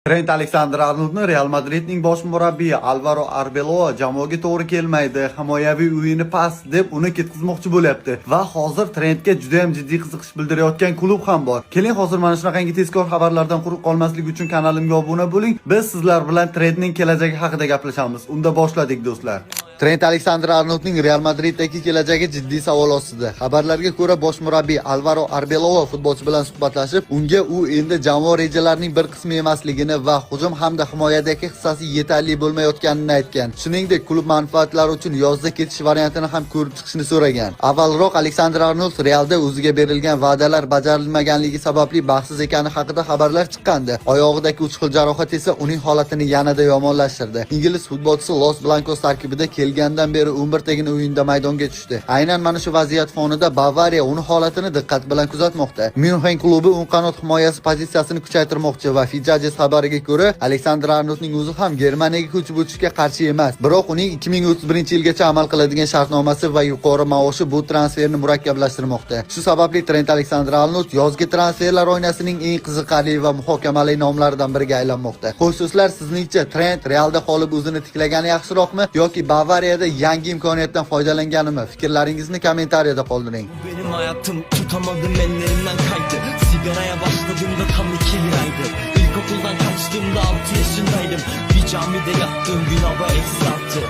Trent Alexander-Arnoldni Real Madridning bosh murabbiyi Alvaro Arbeloa jamoaga to'g'ri kelmaydi, himoyaviy o'yini past deb uni ketkizmoqchi bo'lyapti va hozir Trentga juda ham jiddiy qiziqish bildirayotgan klub ham bor. Keling hozir mana shunaqangi tezkor xabarlardan quruq qolmaslik uchun kanalimga obuna bo'ling. Biz sizlar bilan Trentning kelajagi haqida gaplashamiz. Unda boshladik do'stlar. Trent Alexander-Arnoldning Real Madriddagi kelajagi jiddiy savol ostida. Xabarlarga ko'ra bosh murabbiy Alvaro Arbeloa futbolchi bilan suhbatlashib, unga u endi jamoa rejalarining bir qismi emasligini va hujum hamda himoyadagi hissasi yetarli bo'lmayotganini aytgan. Shuningdek, klub manfaatlari uchun yozda ketish variantini ham ko'rib chiqishni so'ragan. Avvalroq Alexander-Arnold Realda o'ziga berilgan va'dalar bajarilmaganligi sababli baxtsiz ekani haqida xabarlar chiqqandi. Oyog'idagi uchqur jarohat esa uning holatini yanada yomonlashtirdi. Ingliz futbolchisi Los Blancos tarkibida kelgandan beri 11 tagina o'yinda maydonga tushdi. Aynan mana shu vaziyat fonida Bavariya uning holatini diqqat bilan kuzatmoqda. München klubi o'ng qanot himoyasi pozitsiyasini kuchaytirmoqchi va Fidjajes xabariga ko'ra, Alexander-Arnoldning o'zi ham Germaniyaga ko'chib o'tishga qarshi emas. Biroq uning 2031-yilgacha amal qiladigan shartnomasi va yuqori maoshi bu transferni murakkablashtirmoqda. Shu sababli Trent Alexander-Arnold yozgi transferlar oynasining eng qiziqarli va muhokamali nomlaridan biriga aylanmoqda. Xo'sh do'stlar, sizningcha Trent Realda qolib o'zini tiklagani yaxshiroqmi yoki Bavariyada yangi imkoniyatdan foydalanganimi? Fikrlaringizni kommentariyada qoldiring. Benim hayatım tutamadım ellerimden kaydı. Sigaraya başladığımda tam 2 liraydı. İlkokuldan kaçtığımda 6 yaşındaydım. Bir camide yattığım gün hava eksi 6.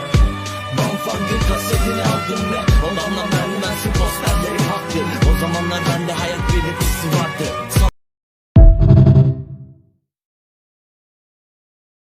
Bonfang'ın kasetini aldım ve ondan vermezsin posterlerim haktı. O zamanlar bende hayat